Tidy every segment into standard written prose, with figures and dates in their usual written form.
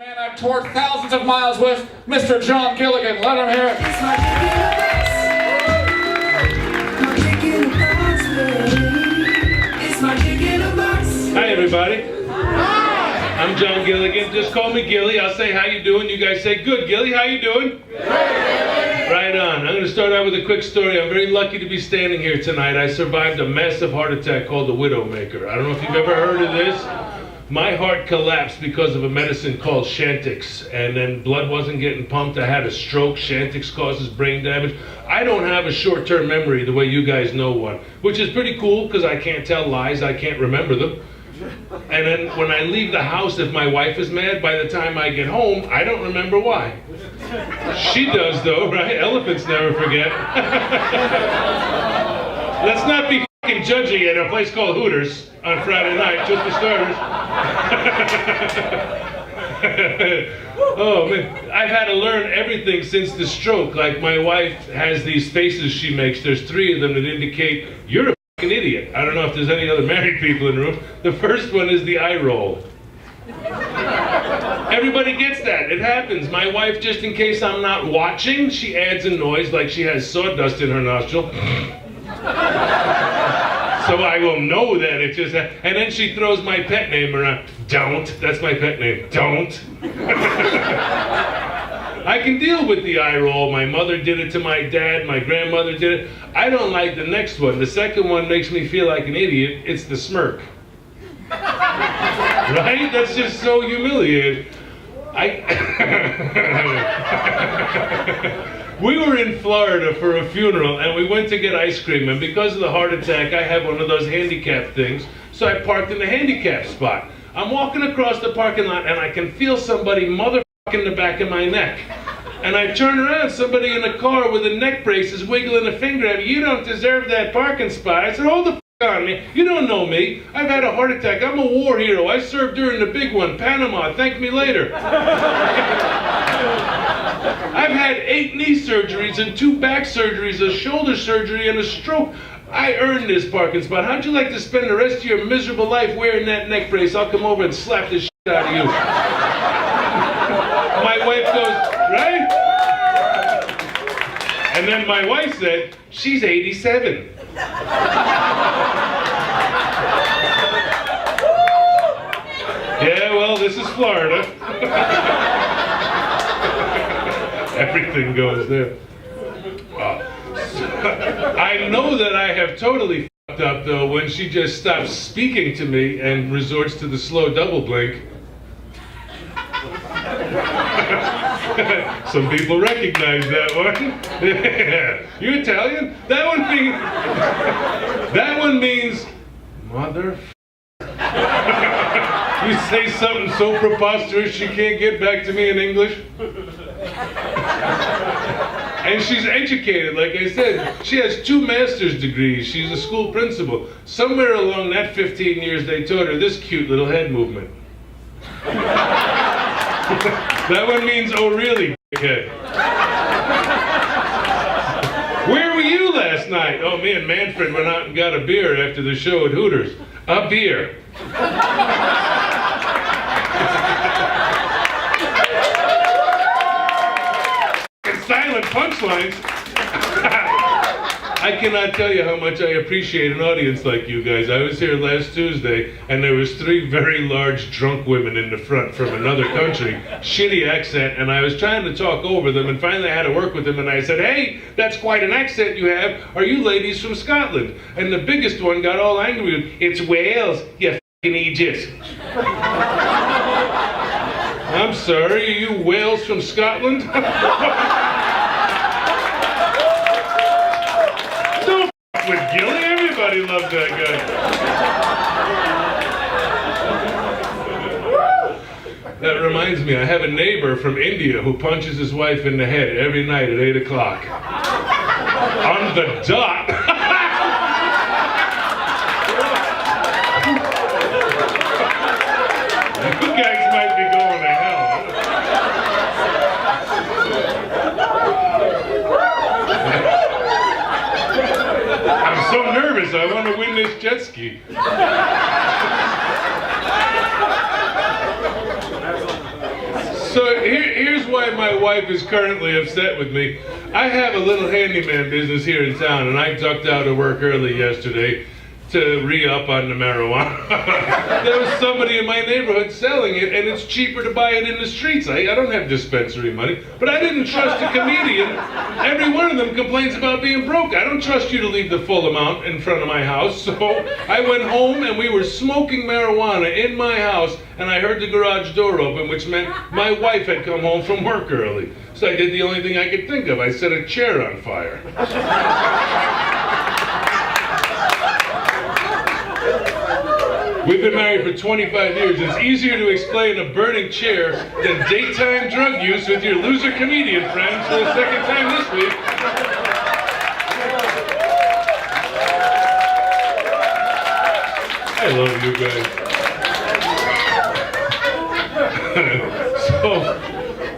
Man I've toured thousands of miles with, Mr. John Gilligan. Let him hear it. Hi, everybody. I'm John Gilligan. Just call me Gilly. I'll say, how you doing? You guys say, good, Gilly. How you doing? Right on. I'm going to start out with a quick story. I'm very lucky to be standing here tonight. I survived a massive heart attack called the Widowmaker. I don't know if you've ever heard of this. My heart collapsed because of a medicine called Chantix, and then blood wasn't getting pumped. I had a stroke. Chantix causes brain damage. I don't have a short-term memory the way you guys know one, which is pretty cool because I can't tell lies. I can't remember them. And then when I leave the house, if my wife is mad, by the time I get home, I don't remember why. She does though, right? Elephants never forget. Let's not be fucking judgy at a place called Hooters on Friday night, just for starters. Oh man, I've had to learn everything since the stroke. Like my wife has these faces she makes. There's 3 of them that indicate you're a fucking idiot. I don't know if there's any other married people in the room. The first one is the eye roll. Everybody gets that. It happens. My wife, just in case I'm not watching, she adds a noise like she has sawdust in her nostril. So I will know that it just happened. And then she throws my pet name around. Don't. That's my pet name. Don't. I can deal with the eye roll. My mother did it to my dad. My grandmother did it. I don't like the next one. The second one makes me feel like an idiot. It's the smirk. Right? That's just so humiliating. We were in Florida for a funeral and we went to get ice cream, and because of the heart attack I have one of those handicap things, so I parked in the handicap spot. I'm walking across the parking lot and I can feel somebody motherfucking the back of my neck. And I turn around, somebody in a car with a neck brace is wiggling a finger at me. You don't deserve that parking spot. I said, hold the on me. You don't know me. I've had a heart attack. I'm a war hero. I served during the big one, Panama. Thank me later. I've had 8 knee surgeries and 2 back surgeries, a shoulder surgery, and a stroke. I earned this parking spot. How'd you like to spend the rest of your miserable life wearing that neck brace? I'll come over and slap the shit out of you. My wife goes, right? And then my wife said, she's 87. Yeah, well, this is Florida. Everything goes there. I know that I have totally fucked up, though, when she just stops speaking to me and resorts to the slow double blink. Some people recognize that one. Yeah. You Italian? That one means mother. You say something so preposterous she can't get back to me in English. And she's educated, like I said. She has 2 master's degrees. She's a school principal. Somewhere along that 15 years they taught her this cute little head movement. That one means, oh really, dickhead. Where were you last night? Oh, me and Manfred went out and got a beer after the show at Hooters. A beer. Silent punchlines. I cannot tell you how much I appreciate an audience like you guys. I was here last Tuesday and there was 3 very large drunk women in the front from another country, shitty accent, and I was trying to talk over them, and finally I had to work with them, and I said, hey, that's quite an accent you have. Are you ladies from Scotland? And the biggest one got all angry. It's Wales, you fucking idiot. I'm sorry, are you Wales from Scotland? With Gilly, everybody loved that guy. That reminds me, I have a neighbor from India who punches his wife in the head every night at 8 o'clock. On the dot. You guys might be going to hell. I'm so nervous, I want to win this jet ski. So here's why my wife is currently upset with me. I have a little handyman business here in town, and I ducked out of work early yesterday to re-up on the marijuana. There was somebody in my neighborhood selling it, and it's cheaper to buy it in the streets. I don't have dispensary money, but I didn't trust a comedian. Every one of them complains about being broke. I don't trust you to leave the full amount in front of my house. So I went home, and we were smoking marijuana in my house, and I heard the garage door open, which meant my wife had come home from work early. So I did the only thing I could think of. I set a chair on fire. We've been married for 25 years. It's easier to explain a burning chair than daytime drug use with your loser comedian friends for the second time this week. I love you guys. So,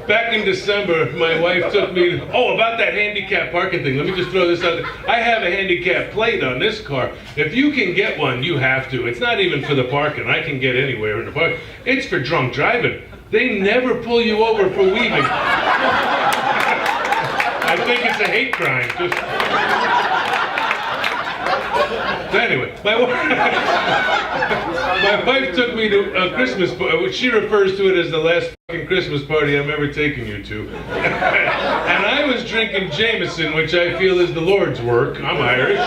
back in December, my wife took me, about that handicap parking thing. Let me just throw this out there. I have a handicap plate on this car. If you can get one, you have to. It's not even for the parking. I can get anywhere in the park. It's for drunk driving. They never pull you over for weaving. I think it's a hate crime. So anyway, my wife took me to a Christmas party, which she refers to it as the last fucking Christmas party I'm ever taking you to. And I was drinking Jameson, which I feel is the Lord's work. I'm Irish.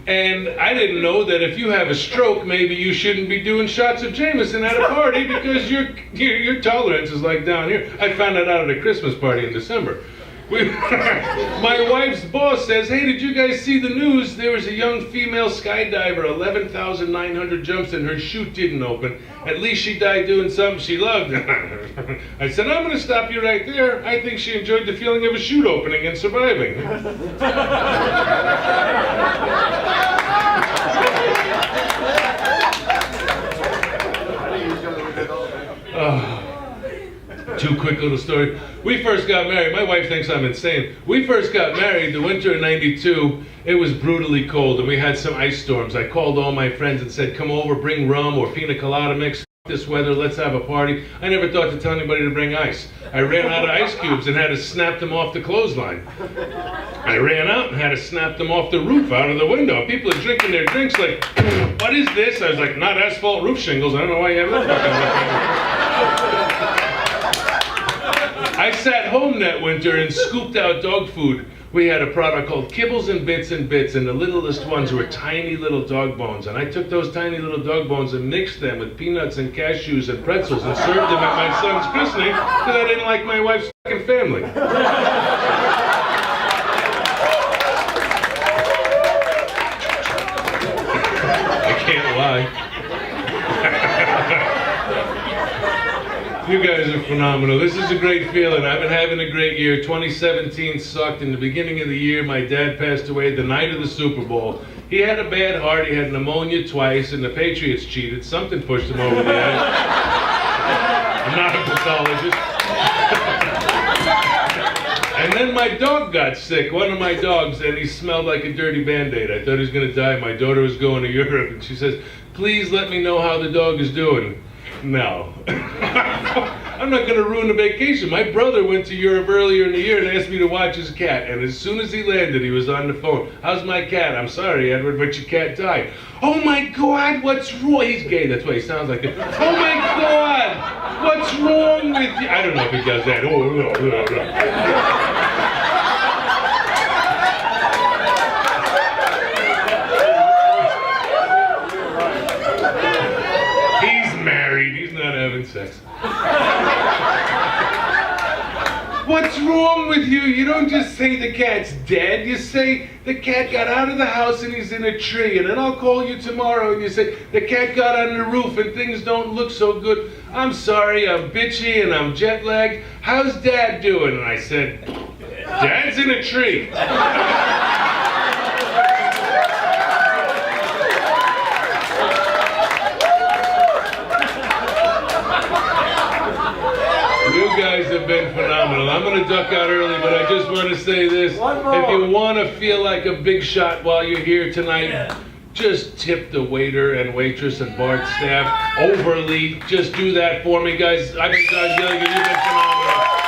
And I didn't know that if you have a stroke, maybe you shouldn't be doing shots of Jameson at a party because your tolerance is like down here. I found that out at a Christmas party in December. My wife's boss says, hey, did you guys see the news? There was a young female skydiver, 11,900 jumps, and her chute didn't open. At least she died doing something she loved. I said, I'm going to stop you right there. I think she enjoyed the feeling of a chute opening and surviving. Two quick little stories. We first got married. My wife thinks I'm insane. We first got married the winter of '92. It was brutally cold, and we had some ice storms. I called all my friends and said, come over, bring rum or pina colada mix. F this weather, let's have a party. I never thought to tell anybody to bring ice. I ran out of ice cubes and had to snap them off the clothesline. I ran out and had to snap them off the roof out of the window. People are drinking their drinks like, what is this? I was like, not asphalt roof shingles. I don't know why you have that fucking. I sat home that winter and scooped out dog food. We had a product called Kibbles and Bits, and the littlest ones were tiny little dog bones. And I took those tiny little dog bones and mixed them with peanuts and cashews and pretzels and served them at my son's christening because I didn't like my wife's fucking family. I can't lie. You guys are phenomenal. This is a great feeling. I've been having a great year. 2017 sucked. In the beginning of the year, my dad passed away the night of the Super Bowl. He had a bad heart. He had pneumonia twice, and the Patriots cheated. Something pushed him over the edge. I'm not a pathologist. And then my dog got sick, one of my dogs, and he smelled like a dirty Band-Aid. I thought he was going to die. My daughter was going to Europe, and she says, please let me know how the dog is doing. No. I'm not going to ruin the vacation. My brother went to Europe earlier in the year and asked me to watch his cat. And as soon as he landed, he was on the phone. How's my cat? I'm sorry, Edward, but your cat died. Oh my God, what's wrong? He's gay, that's why he sounds like it. Oh my God, what's wrong with you? I don't know if he does that. Having sex. What's wrong with you? You don't just say the cat's dead. You say the cat got out of the house and he's in a tree. And then I'll call you tomorrow and you say the cat got on the roof and things don't look so good. I'm sorry, I'm bitchy and I'm jet lagged. How's Dad doing? And I said, Dad's in a tree. You guys have been phenomenal. I'm going to duck out early, but I just want to say this. If you want to feel like a big shot while you're here tonight, just tip the waiter and waitress and bar staff overly. Just do that for me, guys. I've been John Gilligan. You've been phenomenal.